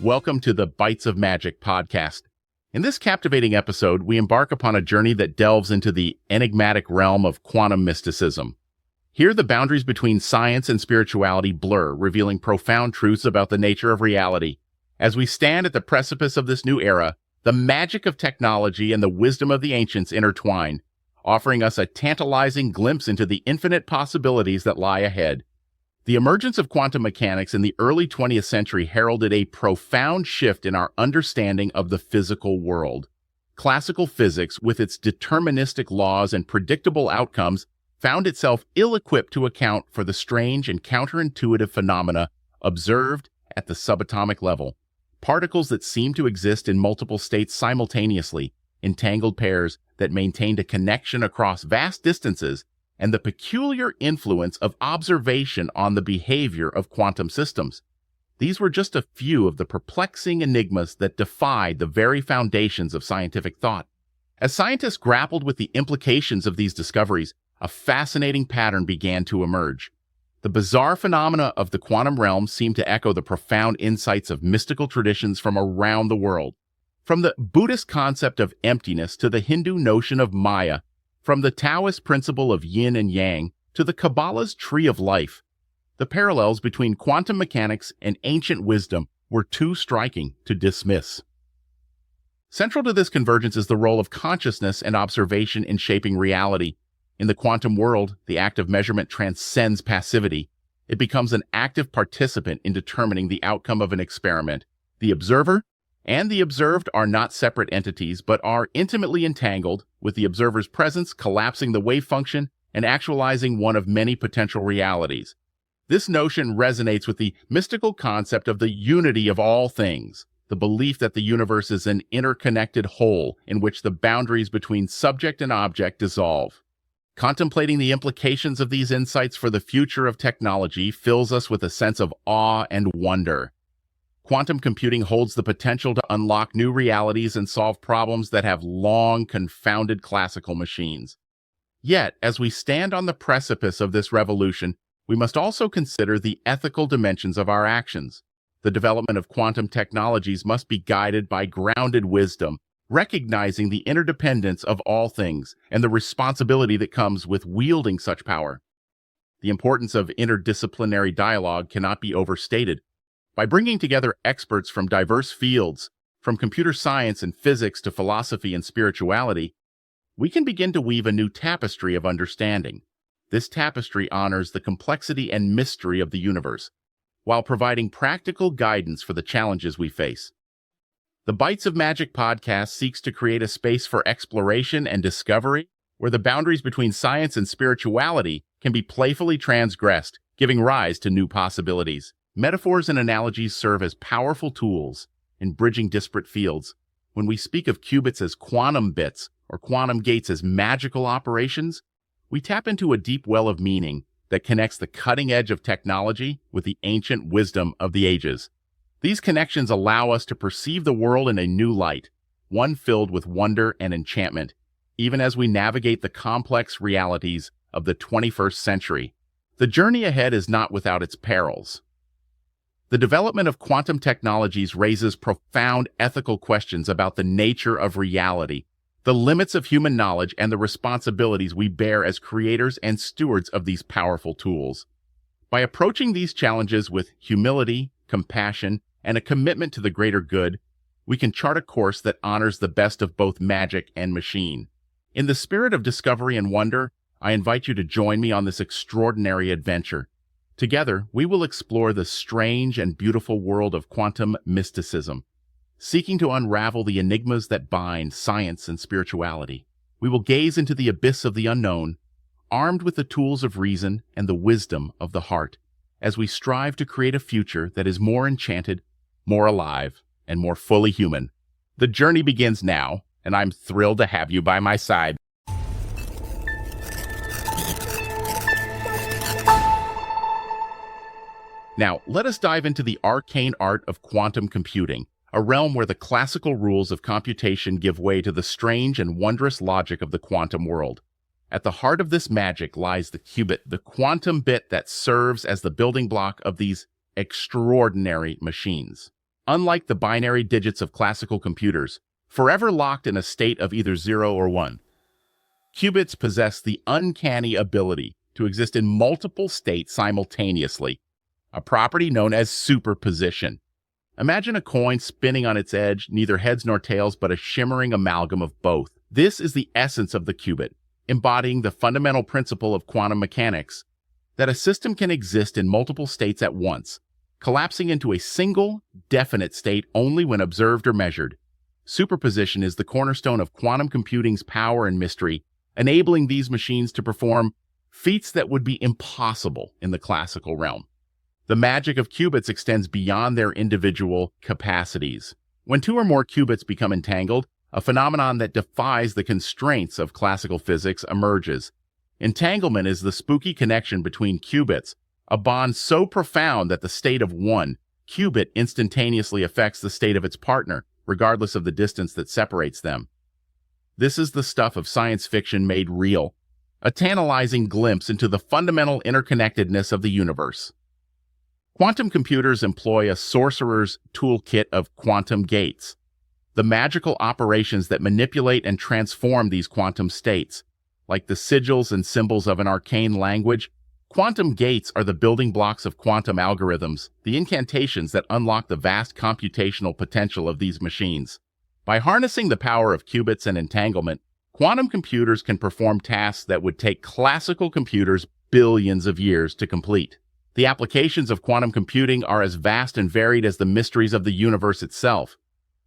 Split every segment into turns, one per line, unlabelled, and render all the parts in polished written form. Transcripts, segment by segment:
Welcome to the Bites of Magic podcast. In this captivating episode, we embark upon a journey that delves into the enigmatic realm of quantum mysticism. Here, the boundaries between science and spirituality blur, revealing profound truths about the nature of reality. As we stand at the precipice of this new era, the magic of technology and the wisdom of the ancients intertwine, offering us a tantalizing glimpse into the infinite possibilities that lie ahead. The emergence of quantum mechanics in the early 20th century heralded a profound shift in our understanding of the physical world. Classical physics, with its deterministic laws and predictable outcomes, found itself ill-equipped to account for the strange and counterintuitive phenomena observed at the subatomic level. Particles that seemed to exist in multiple states simultaneously, entangled pairs that maintained a connection across vast distances, and the peculiar influence of observation on the behavior of quantum systems. These were just a few of the perplexing enigmas that defied the very foundations of scientific thought. As scientists grappled with the implications of these discoveries, a fascinating pattern began to emerge. The bizarre phenomena of the quantum realm seemed to echo the profound insights of mystical traditions from around the world. From the Buddhist concept of emptiness to the Hindu notion of Maya, from the Taoist principle of yin and yang to the Kabbalah's tree of life, the parallels between quantum mechanics and ancient wisdom were too striking to dismiss. Central to this convergence is the role of consciousness and observation in shaping reality. In the quantum world, the act of measurement transcends passivity. It becomes an active participant in determining the outcome of an experiment. The observer and the observed are not separate entities, but are intimately entangled, with the observer's presence collapsing the wave function and actualizing one of many potential realities. This notion resonates with the mystical concept of the unity of all things, the belief that the universe is an interconnected whole in which the boundaries between subject and object dissolve. Contemplating the implications of these insights for the future of technology fills us with a sense of awe and wonder. Quantum computing holds the potential to unlock new realities and solve problems that have long confounded classical machines. Yet, as we stand on the precipice of this revolution, we must also consider the ethical dimensions of our actions. The development of quantum technologies must be guided by grounded wisdom, recognizing the interdependence of all things and the responsibility that comes with wielding such power. The importance of interdisciplinary dialogue cannot be overstated. By bringing together experts from diverse fields, from computer science and physics to philosophy and spirituality, we can begin to weave a new tapestry of understanding. This tapestry honors the complexity and mystery of the universe, while providing practical guidance for the challenges we face. The Bites of Magic podcast seeks to create a space for exploration and discovery, where the boundaries between science and spirituality can be playfully transgressed, giving rise to new possibilities. Metaphors and analogies serve as powerful tools in bridging disparate fields. When we speak of qubits as quantum bits or quantum gates as magical operations, we tap into a deep well of meaning that connects the cutting edge of technology with the ancient wisdom of the ages. These connections allow us to perceive the world in a new light, one filled with wonder and enchantment, even as we navigate the complex realities of the 21st century. The journey ahead is not without its perils. The development of quantum technologies raises profound ethical questions about the nature of reality, the limits of human knowledge, and the responsibilities we bear as creators and stewards of these powerful tools. By approaching these challenges with humility, compassion, and a commitment to the greater good, we can chart a course that honors the best of both magic and machine. In the spirit of discovery and wonder, I invite you to join me on this extraordinary adventure. Together, we will explore the strange and beautiful world of quantum mysticism, seeking to unravel the enigmas that bind science and spirituality. We will gaze into the abyss of the unknown, armed with the tools of reason and the wisdom of the heart, as we strive to create a future that is more enchanted, more alive, and more fully human. The journey begins now, and I'm thrilled to have you by my side. Now, let us dive into the arcane art of quantum computing, a realm where the classical rules of computation give way to the strange and wondrous logic of the quantum world. At the heart of this magic lies the qubit, the quantum bit that serves as the building block of these extraordinary machines. unlike the binary digits of classical computers, forever locked in a state of either 0 or 1. Qubits possess the uncanny ability to exist in multiple states simultaneously, a property known as superposition. Imagine a coin spinning on its edge, neither heads nor tails, but a shimmering amalgam of both. This is the essence of the qubit, embodying the fundamental principle of quantum mechanics, that a system can exist in multiple states at once, collapsing into a single, definite state only when observed or measured. Superposition is the cornerstone of quantum computing's power and mystery, enabling these machines to perform feats that would be impossible in the classical realm. The magic of qubits extends beyond their individual capacities. When two or more qubits become entangled, a phenomenon that defies the constraints of classical physics emerges. Entanglement is the spooky connection between qubits, a bond so profound that the state of one qubit instantaneously affects the state of its partner, regardless of the distance that separates them. This is the stuff of science fiction made real, a tantalizing glimpse into the fundamental interconnectedness of the universe. Quantum computers employ a sorcerer's toolkit of quantum gates, the magical operations that manipulate and transform these quantum states. Like the sigils and symbols of an arcane language, quantum gates are the building blocks of quantum algorithms, the incantations that unlock the vast computational potential of these machines. By harnessing the power of qubits and entanglement, quantum computers can perform tasks that would take classical computers billions of years to complete. The applications of quantum computing are as vast and varied as the mysteries of the universe itself.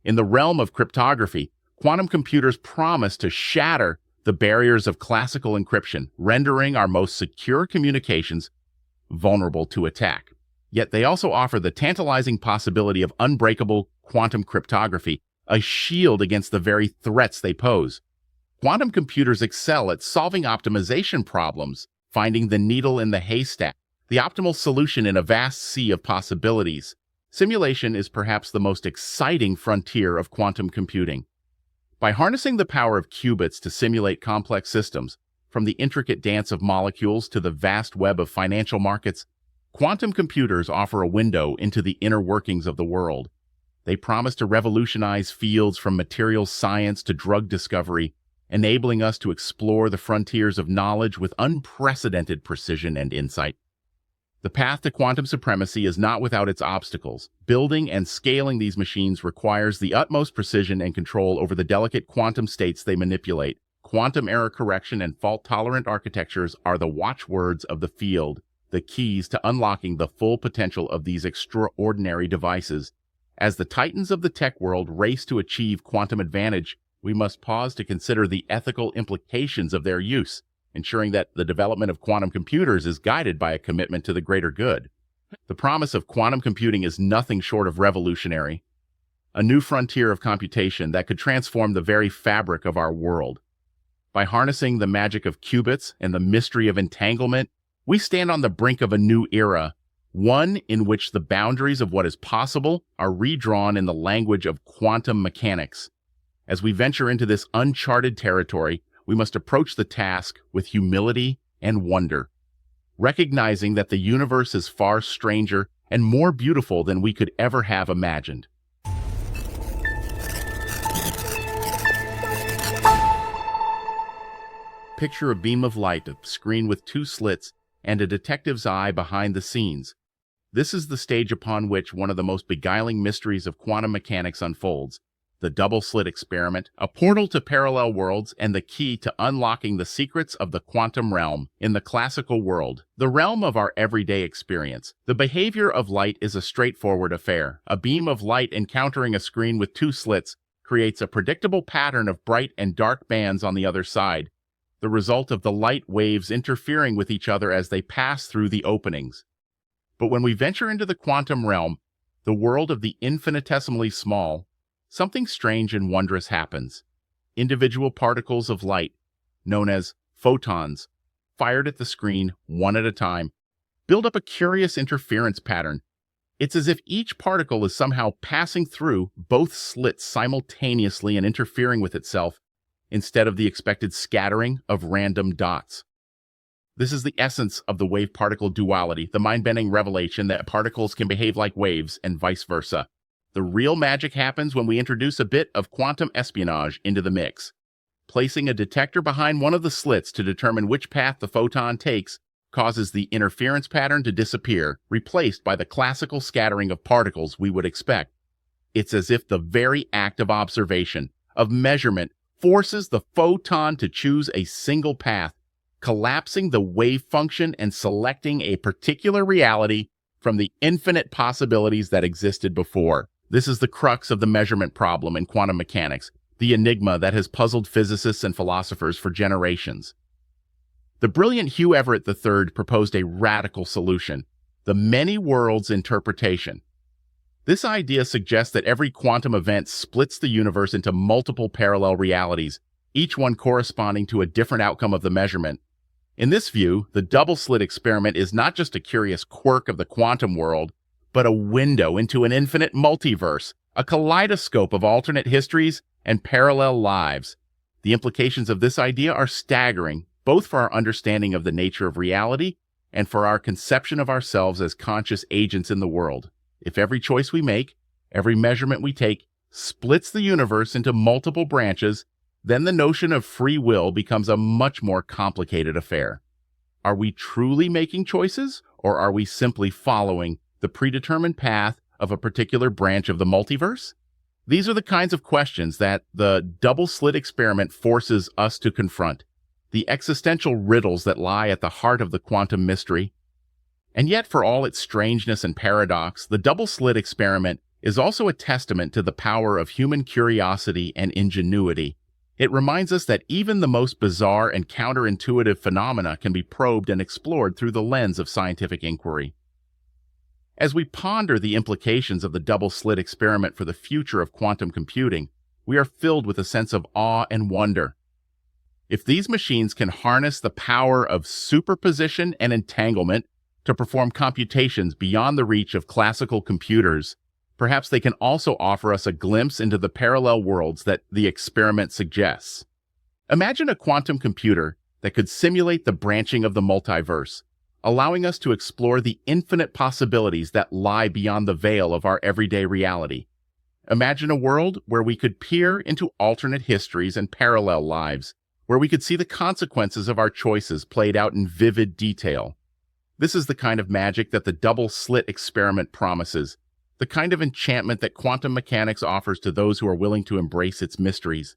In the realm of cryptography, quantum computers promise to shatter the barriers of classical encryption, rendering our most secure communications vulnerable to attack. Yet they also offer the tantalizing possibility of unbreakable quantum cryptography, a shield against the very threats they pose. Quantum computers excel at solving optimization problems, finding the needle in the haystack, the optimal solution in a vast sea of possibilities. Simulation is perhaps the most exciting frontier of quantum computing. By harnessing the power of qubits to simulate complex systems, from the intricate dance of molecules to the vast web of financial markets, quantum computers offer a window into the inner workings of the world. They promise to revolutionize fields from materials science to drug discovery, enabling us to explore the frontiers of knowledge with unprecedented precision and insight. The path to quantum supremacy is not without its obstacles. Building and scaling these machines requires the utmost precision and control over the delicate quantum states they manipulate. Quantum error correction and fault-tolerant architectures are the watchwords of the field, the keys to unlocking the full potential of these extraordinary devices. As the titans of the tech world race to achieve quantum advantage, we must pause to consider the ethical implications of their use, ensuring that the development of quantum computers is guided by a commitment to the greater good. The promise of quantum computing is nothing short of revolutionary, a new frontier of computation that could transform the very fabric of our world. By harnessing the magic of qubits and the mystery of entanglement, we stand on the brink of a new era, one in which the boundaries of what is possible are redrawn in the language of quantum mechanics. As we venture into this uncharted territory, we must approach the task with humility and wonder, recognizing that the universe is far stranger and more beautiful than we could ever have imagined. Picture a beam of light, a screen with two slits, and a detective's eye behind the scenes. This is the stage upon which one of the most beguiling mysteries of quantum mechanics unfolds. The double-slit experiment, a portal to parallel worlds, and the key to unlocking the secrets of the quantum realm. In the classical world, the realm of our everyday experience, the behavior of light is a straightforward affair. A beam of light encountering a screen with two slits creates a predictable pattern of bright and dark bands on the other side, the result of the light waves interfering with each other as they pass through the openings. But when we venture into the quantum realm, the world of the infinitesimally small, something strange and wondrous happens. Individual particles of light, known as photons, fired at the screen one at a time, build up a curious interference pattern. It's as if each particle is somehow passing through both slits simultaneously and interfering with itself, instead of the expected scattering of random dots. This is the essence of the wave-particle duality, the mind-bending revelation that particles can behave like waves and vice versa. The real magic happens when we introduce a bit of quantum espionage into the mix. Placing a detector behind one of the slits to determine which path the photon takes causes the interference pattern to disappear, replaced by the classical scattering of particles we would expect. It's as if the very act of observation, of measurement, forces the photon to choose a single path, collapsing the wave function and selecting a particular reality from the infinite possibilities that existed before. This is the crux of the measurement problem in quantum mechanics, the enigma that has puzzled physicists and philosophers for generations. The brilliant Hugh Everett III proposed a radical solution, the many worlds interpretation. This idea suggests that every quantum event splits the universe into multiple parallel realities, each one corresponding to a different outcome of the measurement. In this view, the double-slit experiment is not just a curious quirk of the quantum world, but a window into an infinite multiverse, a kaleidoscope of alternate histories and parallel lives. The implications of this idea are staggering, both for our understanding of the nature of reality and for our conception of ourselves as conscious agents in the world. If every choice we make, every measurement we take, splits the universe into multiple branches, then the notion of free will becomes a much more complicated affair. Are we truly making choices, or are we simply following the predetermined path of a particular branch of the multiverse? These are the kinds of questions that the double-slit experiment forces us to confront, the existential riddles that lie at the heart of the quantum mystery. And yet, for all its strangeness and paradox, the double-slit experiment is also a testament to the power of human curiosity and ingenuity. It reminds us that even the most bizarre and counterintuitive phenomena can be probed and explored through the lens of scientific inquiry. As we ponder the implications of the double-slit experiment for the future of quantum computing, we are filled with a sense of awe and wonder. If these machines can harness the power of superposition and entanglement to perform computations beyond the reach of classical computers, perhaps they can also offer us a glimpse into the parallel worlds that the experiment suggests. Imagine a quantum computer that could simulate the branching of the multiverse, allowing us to explore the infinite possibilities that lie beyond the veil of our everyday reality. Imagine a world where we could peer into alternate histories and parallel lives, where we could see the consequences of our choices played out in vivid detail. This is the kind of magic that the double-slit experiment promises, the kind of enchantment that quantum mechanics offers to those who are willing to embrace its mysteries.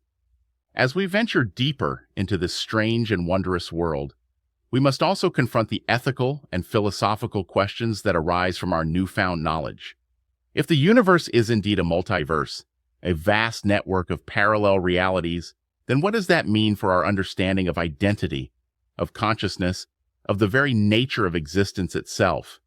As we venture deeper into this strange and wondrous world, we must also confront the ethical and philosophical questions that arise from our newfound knowledge. If the universe is indeed a multiverse, a vast network of parallel realities, then what does that mean for our understanding of identity, of consciousness, of the very nature of existence itself?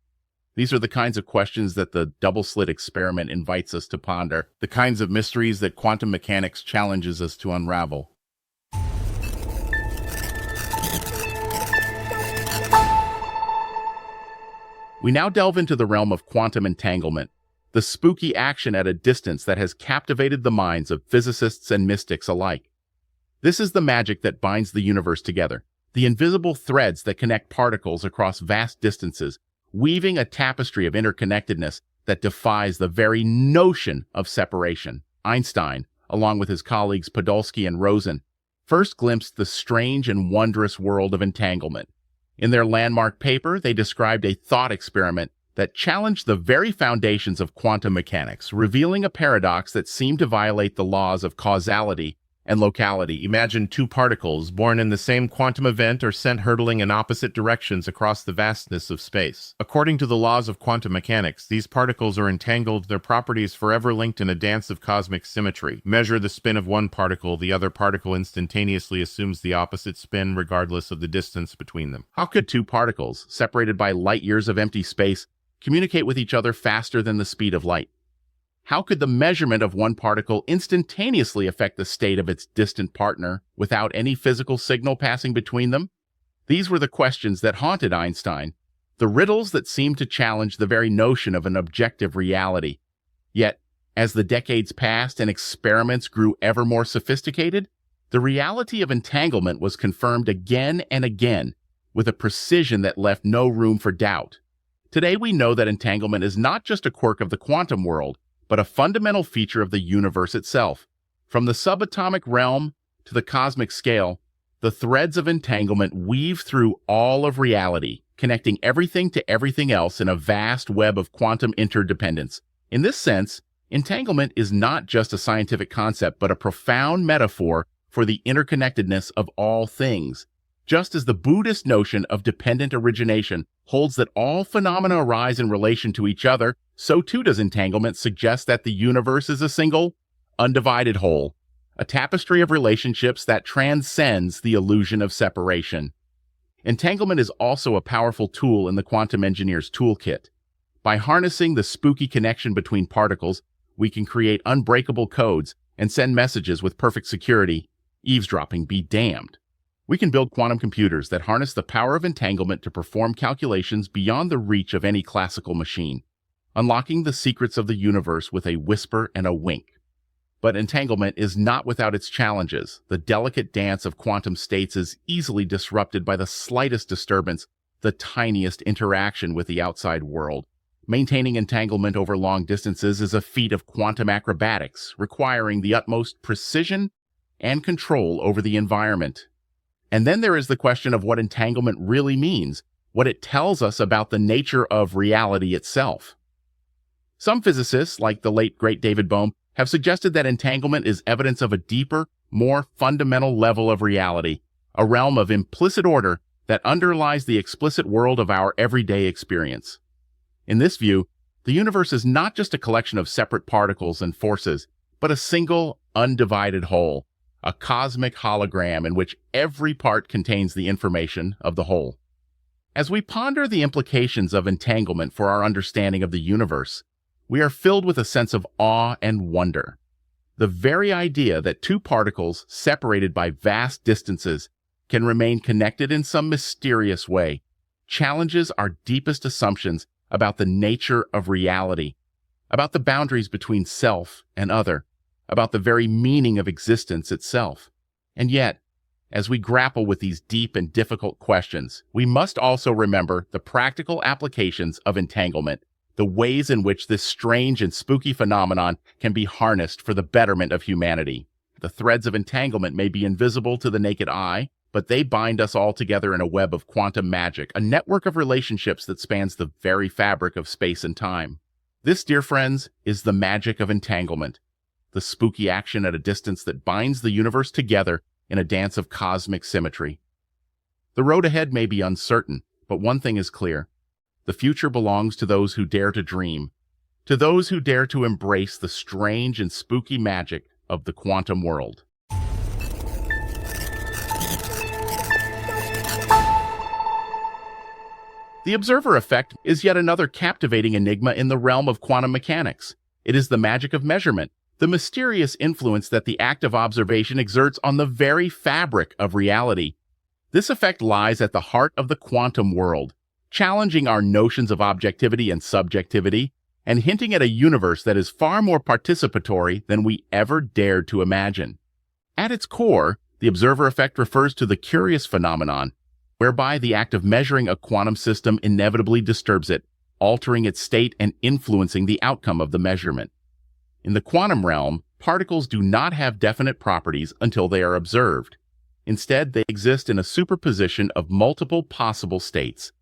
These are the kinds of questions that the double-slit experiment invites us to ponder, the kinds of mysteries that quantum mechanics challenges us to unravel. We now delve into the realm of quantum entanglement, the spooky action at a distance that has captivated the minds of physicists and mystics alike. This is the magic that binds the universe together, the invisible threads that connect particles across vast distances, weaving a tapestry of interconnectedness that defies the very notion of separation. Einstein, along with his colleagues Podolsky and Rosen, first glimpsed the strange and wondrous world of entanglement. In their landmark paper, they described a thought experiment that challenged the very foundations of quantum mechanics, revealing a paradox that seemed to violate the laws of causality and locality. Imagine two particles born in the same quantum event or sent hurtling in opposite directions across the vastness of space. According to the laws of quantum mechanics, these particles are entangled, their properties forever linked in a dance of cosmic symmetry. Measure the spin of one particle, the other particle instantaneously assumes the opposite spin regardless of the distance between them. How could two particles, separated by light years of empty space, communicate with each other faster than the speed of light? How could the measurement of one particle instantaneously affect the state of its distant partner without any physical signal passing between them? These were the questions that haunted Einstein, the riddles that seemed to challenge the very notion of an objective reality. Yet, as the decades passed and experiments grew ever more sophisticated, the reality of entanglement was confirmed again and again with a precision that left no room for doubt. Today we know that entanglement is not just a quirk of the quantum world, but a fundamental feature of the universe itself. From the subatomic realm to the cosmic scale, the threads of entanglement weave through all of reality, connecting everything to everything else in a vast web of quantum interdependence. In this sense, entanglement is not just a scientific concept, but a profound metaphor for the interconnectedness of all things. Just as the Buddhist notion of dependent origination holds that all phenomena arise in relation to each other, so too does entanglement suggest that the universe is a single, undivided whole, a tapestry of relationships that transcends the illusion of separation. Entanglement is also a powerful tool in the quantum engineer's toolkit. By harnessing the spooky connection between particles, we can create unbreakable codes and send messages with perfect security. Eavesdropping be damned. We can build quantum computers that harness the power of entanglement to perform calculations beyond the reach of any classical machine, unlocking the secrets of the universe with a whisper and a wink. But entanglement is not without its challenges. The delicate dance of quantum states is easily disrupted by the slightest disturbance, the tiniest interaction with the outside world. Maintaining entanglement over long distances is a feat of quantum acrobatics, requiring the utmost precision and control over the environment. And then there is the question of what entanglement really means, what it tells us about the nature of reality itself. Some physicists, like the late great David Bohm, have suggested that entanglement is evidence of a deeper, more fundamental level of reality, a realm of implicit order that underlies the explicit world of our everyday experience. In this view, the universe is not just a collection of separate particles and forces, but a single, undivided whole, a cosmic hologram in which every part contains the information of the whole. As we ponder the implications of entanglement for our understanding of the universe, we are filled with a sense of awe and wonder. The very idea that two particles separated by vast distances can remain connected in some mysterious way challenges our deepest assumptions about the nature of reality, about the boundaries between self and other, about the very meaning of existence itself. And yet, as we grapple with these deep and difficult questions, we must also remember the practical applications of entanglement, the ways in which this strange and spooky phenomenon can be harnessed for the betterment of humanity. The threads of entanglement may be invisible to the naked eye, but they bind us all together in a web of quantum magic, a network of relationships that spans the very fabric of space and time. This, dear friends, is the magic of entanglement, the spooky action at a distance that binds the universe together in a dance of cosmic symmetry. The road ahead may be uncertain, but one thing is clear. The future belongs to those who dare to dream, to those who dare to embrace the strange and spooky magic of the quantum world. The observer effect is yet another captivating enigma in the realm of quantum mechanics. It is the magic of measurement, the mysterious influence that the act of observation exerts on the very fabric of reality. This effect lies at the heart of the quantum world, challenging our notions of objectivity and subjectivity, and hinting at a universe that is far more participatory than we ever dared to imagine. At its core, the observer effect refers to the curious phenomenon, whereby the act of measuring a quantum system inevitably disturbs it, altering its state and influencing the outcome of the measurement. In the quantum realm, particles do not have definite properties until they are observed. Instead, they exist in a superposition of multiple possible states,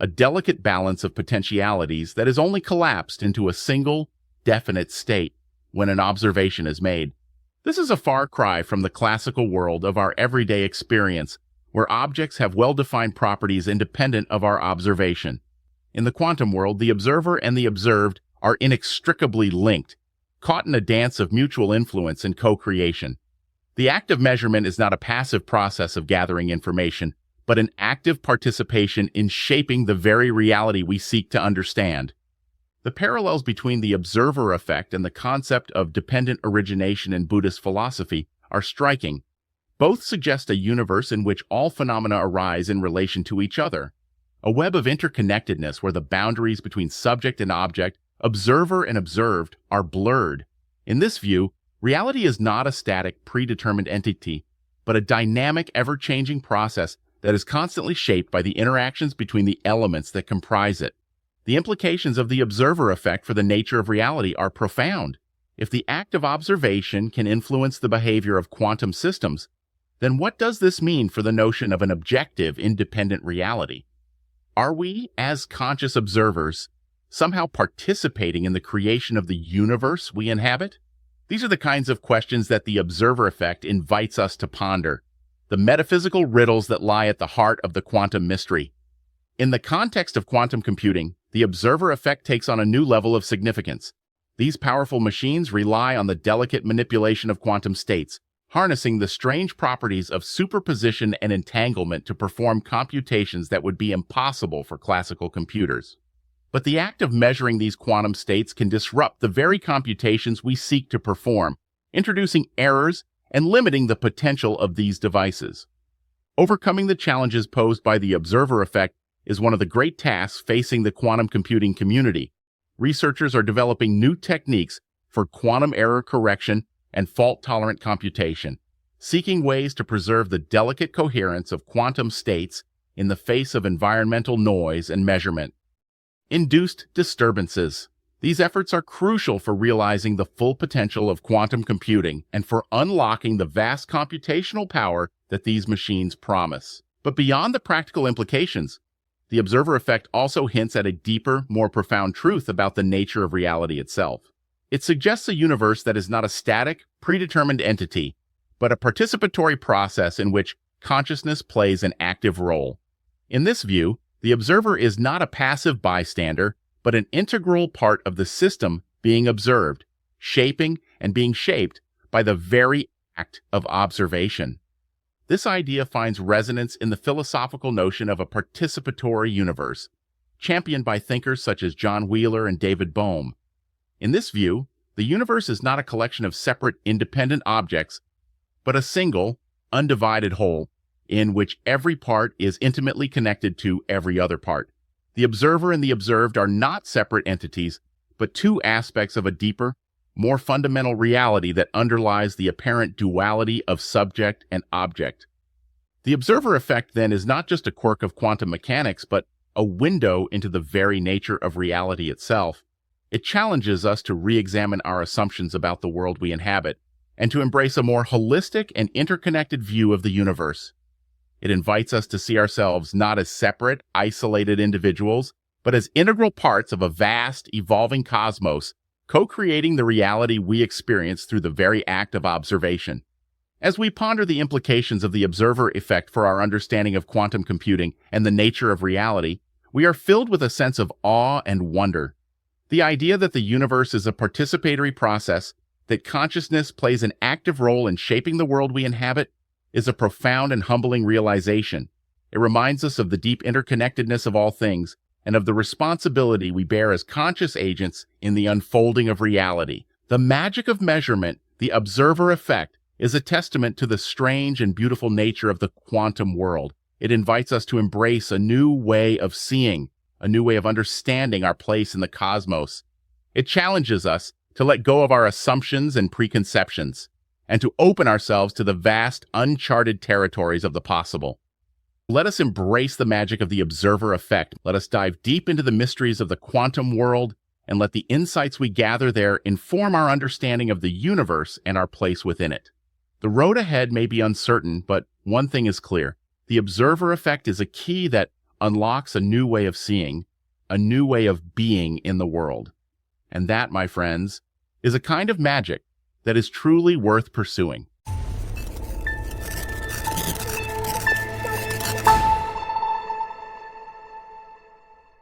a delicate balance of potentialities that is only collapsed into a single, definite state when an observation is made. This is a far cry from the classical world of our everyday experience, where objects have well-defined properties independent of our observation. In the quantum world, the observer and the observed are inextricably linked, caught in a dance of mutual influence and co-creation. The act of measurement is not a passive process of gathering information, but an active participation in shaping the very reality we seek to understand. The parallels between the observer effect and the concept of dependent origination in Buddhist philosophy are striking. Both suggest a universe in which all phenomena arise in relation to each other, a web of interconnectedness where the boundaries between subject and object, observer and observed, are blurred. In this view, reality is not a static, predetermined entity, but a dynamic, ever-changing process that is constantly shaped by the interactions between the elements that comprise it. The implications of the observer effect for the nature of reality are profound. If the act of observation can influence the behavior of quantum systems, then what does this mean for the notion of an objective, independent reality? Are we, as conscious observers, somehow participating in the creation of the universe we inhabit? These are the kinds of questions that the observer effect invites us to ponder, the metaphysical riddles that lie at the heart of the quantum mystery. In the context of quantum computing, the observer effect takes on a new level of significance. These powerful machines rely on the delicate manipulation of quantum states, harnessing the strange properties of superposition and entanglement to perform computations that would be impossible for classical computers. But the act of measuring these quantum states can disrupt the very computations we seek to perform, introducing errors and limiting the potential of these devices. Overcoming the challenges posed by the observer effect is one of the great tasks facing the quantum computing community. Researchers are developing new techniques for quantum error correction and fault-tolerant computation, seeking ways to preserve the delicate coherence of quantum states in the face of environmental noise and measurement. Induced disturbances. These efforts are crucial for realizing the full potential of quantum computing and for unlocking the vast computational power that these machines promise. But beyond the practical implications, the observer effect also hints at a deeper, more profound truth about the nature of reality itself. It suggests a universe that is not a static, predetermined entity, but a participatory process in which consciousness plays an active role. In this view, the observer is not a passive bystander, but an integral part of the system being observed, shaping and being shaped by the very act of observation. This idea finds resonance in the philosophical notion of a participatory universe, championed by thinkers such as John Wheeler and David Bohm. In this view, the universe is not a collection of separate, independent objects, but a single, undivided whole, in which every part is intimately connected to every other part. The observer and the observed are not separate entities, but two aspects of a deeper, more fundamental reality that underlies the apparent duality of subject and object. The observer effect, then, is not just a quirk of quantum mechanics, but a window into the very nature of reality itself. It challenges us to re-examine our assumptions about the world we inhabit, and to embrace a more holistic and interconnected view of the universe. It invites us to see ourselves not as separate, isolated individuals, but as integral parts of a vast, evolving cosmos, co-creating the reality we experience through the very act of observation. As we ponder the implications of the observer effect for our understanding of quantum computing and the nature of reality, we are filled with a sense of awe and wonder. The idea that the universe is a participatory process, that consciousness plays an active role in shaping the world we inhabit, is a profound and humbling realization. It reminds us of the deep interconnectedness of all things, and of the responsibility we bear as conscious agents in the unfolding of reality. The magic of measurement, the observer effect, is a testament to the strange and beautiful nature of the quantum world. It invites us to embrace a new way of seeing, a new way of understanding our place in the cosmos. It challenges us to let go of our assumptions and preconceptions, and to open ourselves to the vast, uncharted territories of the possible. Let us embrace the magic of the observer effect. Let us dive deep into the mysteries of the quantum world, and let the insights we gather there inform our understanding of the universe and our place within it. The road ahead may be uncertain, but one thing is clear. The observer effect is a key that unlocks a new way of seeing, a new way of being in the world. And that, my friends, is a kind of magic that is truly worth pursuing.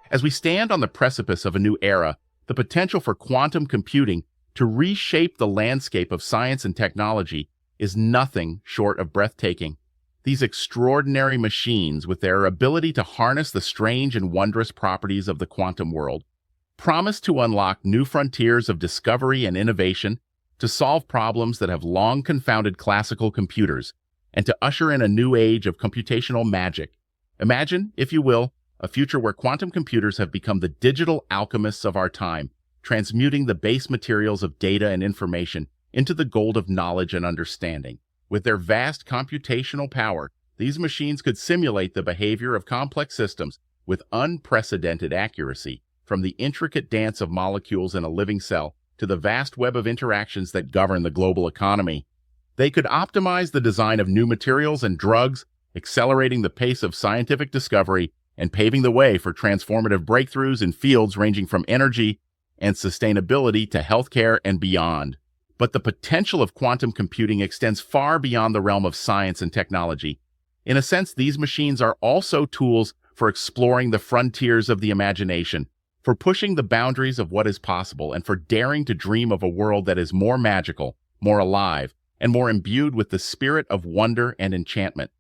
As we stand on the precipice of a new era, the potential for quantum computing to reshape the landscape of science and technology is nothing short of breathtaking. These extraordinary machines, with their ability to harness the strange and wondrous properties of the quantum world, promise to unlock new frontiers of discovery and innovation, to solve problems that have long confounded classical computers, and to usher in a new age of computational magic. Imagine, if you will, a future where quantum computers have become the digital alchemists of our time, transmuting the base materials of data and information into the gold of knowledge and understanding. With their vast computational power, these machines could simulate the behavior of complex systems with unprecedented accuracy, from the intricate dance of molecules in a living cell to the vast web of interactions that govern the global economy. They could optimize the design of new materials and drugs, accelerating the pace of scientific discovery and paving the way for transformative breakthroughs in fields ranging from energy and sustainability to healthcare and beyond. But the potential of quantum computing extends far beyond the realm of science and technology. In a sense, these machines are also tools for exploring the frontiers of the imagination, for pushing the boundaries of what is possible, and for daring to dream of a world that is more magical, more alive, and more imbued with the spirit of wonder and enchantment.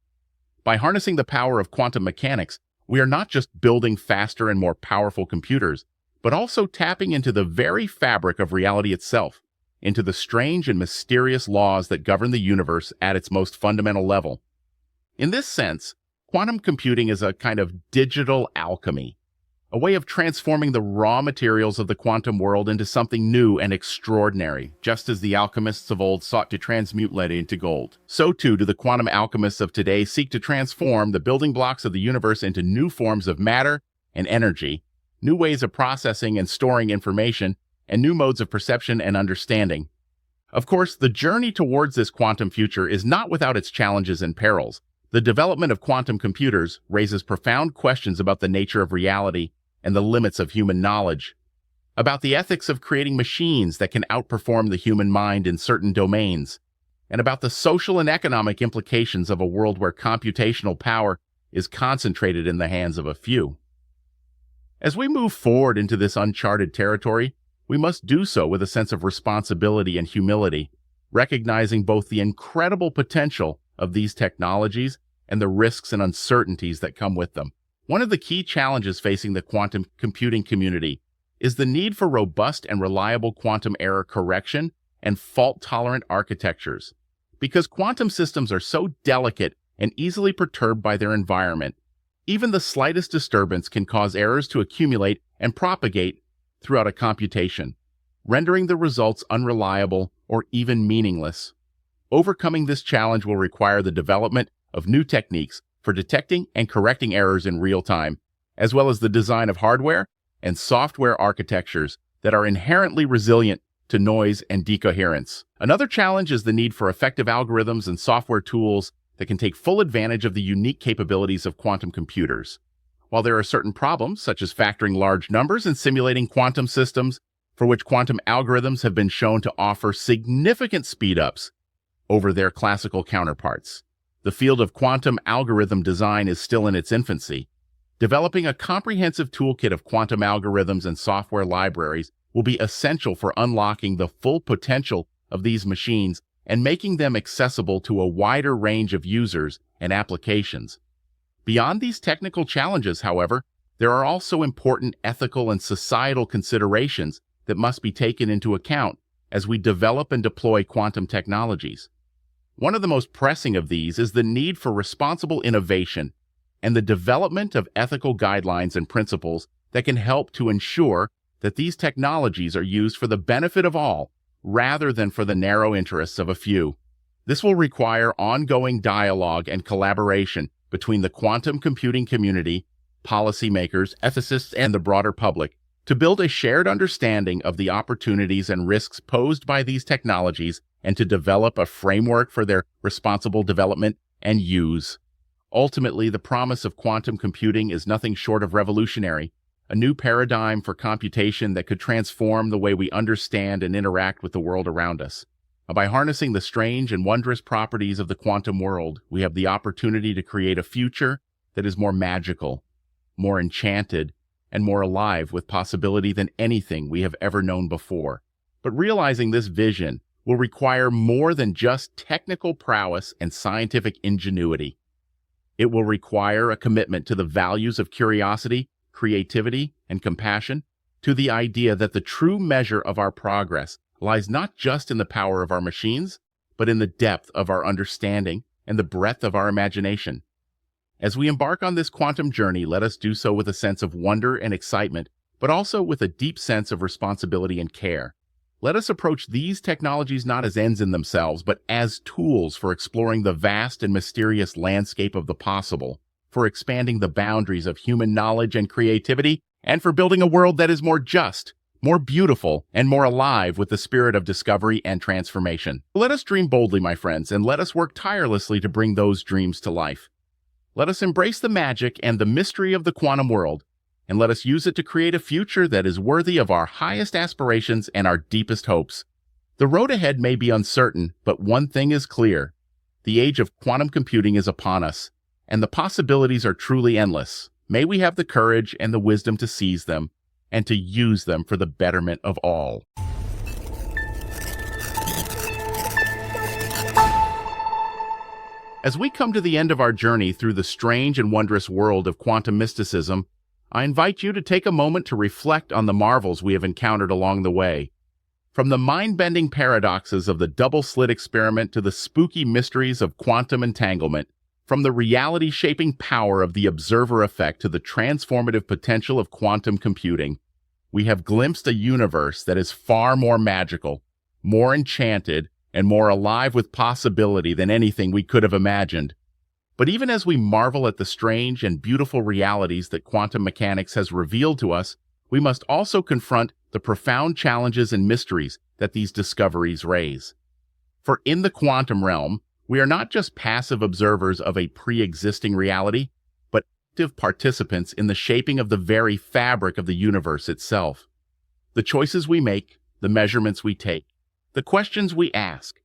By harnessing the power of quantum mechanics, we are not just building faster and more powerful computers, but also tapping into the very fabric of reality itself, into the strange and mysterious laws that govern the universe at its most fundamental level. In this sense, quantum computing is a kind of digital alchemy, a way of transforming the raw materials of the quantum world into something new and extraordinary. Just as the alchemists of old sought to transmute lead into gold, so too do the quantum alchemists of today seek to transform the building blocks of the universe into new forms of matter and energy, new ways of processing and storing information, and new modes of perception and understanding. Of course, the journey towards this quantum future is not without its challenges and perils. The development of quantum computers raises profound questions about the nature of reality and the limits of human knowledge, about the ethics of creating machines that can outperform the human mind in certain domains, and about the social and economic implications of a world where computational power is concentrated in the hands of a few. As we move forward into this uncharted territory, we must do so with a sense of responsibility and humility, recognizing both the incredible potential of these technologies and the risks and uncertainties that come with them. One of the key challenges facing the quantum computing community is the need for robust and reliable quantum error correction and fault-tolerant architectures. Because quantum systems are so delicate and easily perturbed by their environment, even the slightest disturbance can cause errors to accumulate and propagate throughout a computation, rendering the results unreliable or even meaningless. Overcoming this challenge will require the development of new techniques for detecting and correcting errors in real time, as well as the design of hardware and software architectures that are inherently resilient to noise and decoherence. Another challenge is the need for effective algorithms and software tools that can take full advantage of the unique capabilities of quantum computers. While there are certain problems, such as factoring large numbers and simulating quantum systems, for which quantum algorithms have been shown to offer significant speed-ups over their classical counterparts, the field of quantum algorithm design is still in its infancy. Developing a comprehensive toolkit of quantum algorithms and software libraries will be essential for unlocking the full potential of these machines and making them accessible to a wider range of users and applications. Beyond these technical challenges, however, there are also important ethical and societal considerations that must be taken into account as we develop and deploy quantum technologies. One of the most pressing of these is the need for responsible innovation and the development of ethical guidelines and principles that can help to ensure that these technologies are used for the benefit of all rather than for the narrow interests of a few. This will require ongoing dialogue and collaboration between the quantum computing community, policymakers, ethicists, and the broader public to build a shared understanding of the opportunities and risks posed by these technologies and to develop a framework for their responsible development and use. Ultimately, the promise of quantum computing is nothing short of revolutionary, a new paradigm for computation that could transform the way we understand and interact with the world around us. By harnessing the strange and wondrous properties of the quantum world, we have the opportunity to create a future that is more magical, more enchanted, and more alive with possibility than anything we have ever known before. But realizing this vision will require more than just technical prowess and scientific ingenuity. It will require a commitment to the values of curiosity, creativity, and compassion, to the idea that the true measure of our progress lies not just in the power of our machines, but in the depth of our understanding and the breadth of our imagination. As we embark on this quantum journey, let us do so with a sense of wonder and excitement, but also with a deep sense of responsibility and care. Let us approach these technologies not as ends in themselves, but as tools for exploring the vast and mysterious landscape of the possible, for expanding the boundaries of human knowledge and creativity, and for building a world that is more just, more beautiful, and more alive with the spirit of discovery and transformation. Let us dream boldly, my friends, and let us work tirelessly to bring those dreams to life. Let us embrace the magic and the mystery of the quantum world, and let us use it to create a future that is worthy of our highest aspirations and our deepest hopes. The road ahead may be uncertain, but one thing is clear. The age of quantum computing is upon us, and the possibilities are truly endless. May we have the courage and the wisdom to seize them, and to use them for the betterment of all. As we come to the end of our journey through the strange and wondrous world of quantum mysticism, I invite you to take a moment to reflect on the marvels we have encountered along the way. From the mind-bending paradoxes of the double-slit experiment to the spooky mysteries of quantum entanglement, from the reality-shaping power of the observer effect to the transformative potential of quantum computing, we have glimpsed a universe that is far more magical, more enchanted, and more alive with possibility than anything we could have imagined. But even as we marvel at the strange and beautiful realities that quantum mechanics has revealed to us, we must also confront the profound challenges and mysteries that these discoveries raise. For in the quantum realm, we are not just passive observers of a pre-existing reality, but active participants in the shaping of the very fabric of the universe itself. The choices we make, the measurements we take, the questions we ask,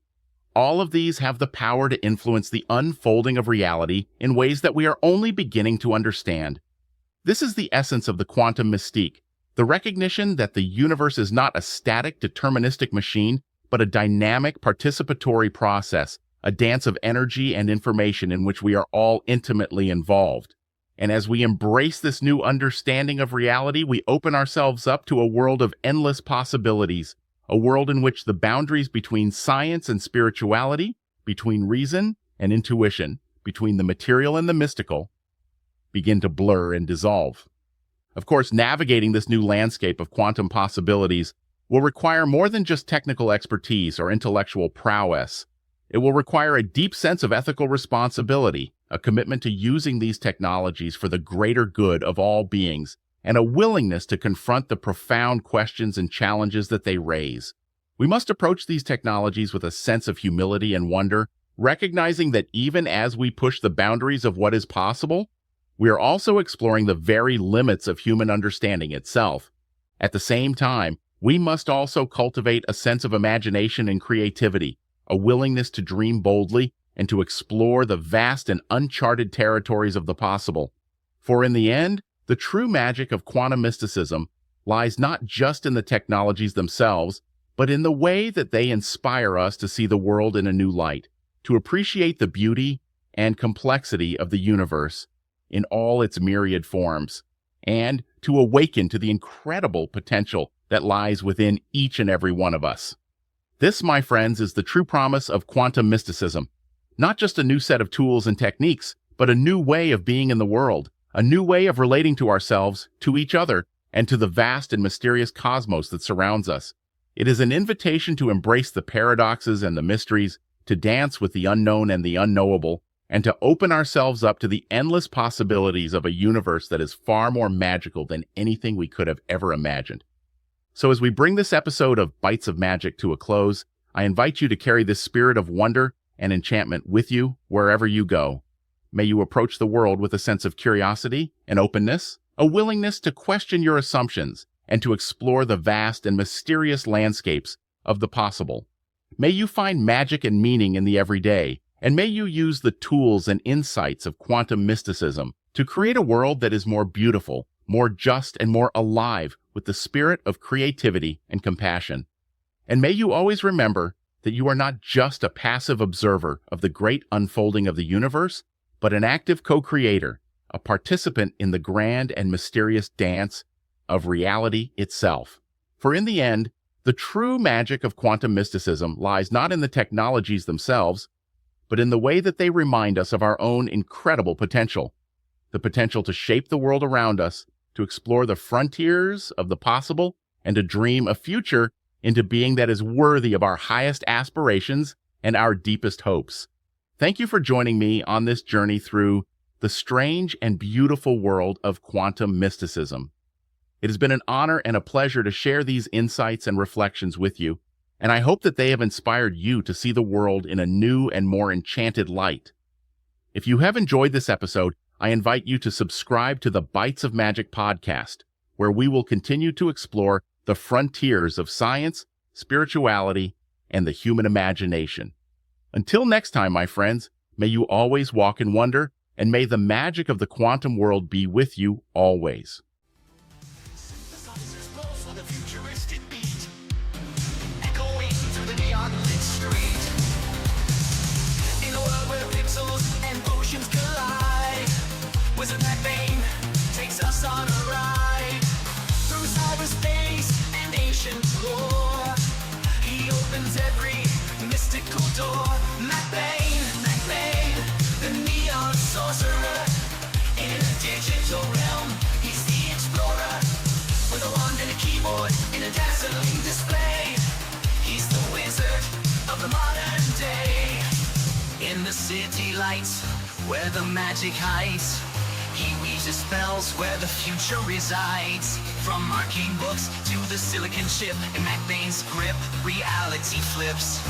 all of these have the power to influence the unfolding of reality in ways that we are only beginning to understand. This is the essence of the quantum mystique, the recognition that the universe is not a static, deterministic machine, but a dynamic, participatory process, a dance of energy and information in which we are all intimately involved. And as we embrace this new understanding of reality, we open ourselves up to a world of endless possibilities, a world in which the boundaries between science and spirituality, between reason and intuition, between the material and the mystical, begin to blur and dissolve. Of course, navigating this new landscape of quantum possibilities will require more than just technical expertise or intellectual prowess. It will require a deep sense of ethical responsibility, a commitment to using these technologies for the greater good of all beings, and a willingness to confront the profound questions and challenges that they raise. We must approach these technologies with a sense of humility and wonder, recognizing that even as we push the boundaries of what is possible, we are also exploring the very limits of human understanding itself. At the same time, we must also cultivate a sense of imagination and creativity, a willingness to dream boldly and to explore the vast and uncharted territories of the possible. For in the end, the true magic of quantum mysticism lies not just in the technologies themselves, but in the way that they inspire us to see the world in a new light, to appreciate the beauty and complexity of the universe in all its myriad forms, and to awaken to the incredible potential that lies within each and every one of us. This, my friends, is the true promise of quantum mysticism. Not just a new set of tools and techniques, but a new way of being in the world, a new way of relating to ourselves, to each other, and to the vast and mysterious cosmos that surrounds us. It is an invitation to embrace the paradoxes and the mysteries, to dance with the unknown and the unknowable, and to open ourselves up to the endless possibilities of a universe that is far more magical than anything we could have ever imagined. So as we bring this episode of Bites of Magic to a close, I invite you to carry this spirit of wonder and enchantment with you wherever you go. May you approach the world with a sense of curiosity and openness, a willingness to question your assumptions and to explore the vast and mysterious landscapes of the possible. May you find magic and meaning in the everyday, and may you use the tools and insights of quantum mysticism to create a world that is more beautiful, more just, and more alive with the spirit of creativity and compassion. And may you always remember that you are not just a passive observer of the great unfolding of the universe, but an active co-creator, a participant in the grand and mysterious dance of reality itself. For in the end, the true magic of quantum mysticism lies not in the technologies themselves, but in the way that they remind us of our own incredible potential, the potential to shape the world around us, to explore the frontiers of the possible, and to dream a future into being that is worthy of our highest aspirations and our deepest hopes. Thank you for joining me on this journey through the strange and beautiful world of quantum mysticism. It has been an honor and a pleasure to share these insights and reflections with you, and I hope that they have inspired you to see the world in a new and more enchanted light. If you have enjoyed this episode, I invite you to subscribe to the Bites of Magic podcast, where we will continue to explore the frontiers of science, spirituality, and the human imagination. Until next time, my friends, may you always walk in wonder, and may the magic of the quantum world be with you always.
Wizard MacBayne takes us on a ride through cyberspace and ancient lore. He opens every mystical door. MacBayne, the neon sorcerer. In a digital realm, he's the explorer. With a wand and a keyboard in a dazzling display, he's the wizard of the modern day. In the city lights, where the magic hides, he weaves his spells where the future resides. From arcane books to the silicon chip, in MacBayne's grip, reality flips.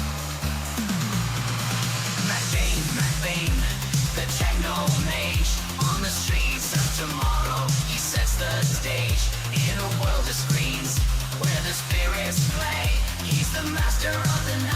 MacBayne, the techno mage. On the streets of tomorrow, he sets the stage. In a world of screens, where the spirits play, he's the master of the night.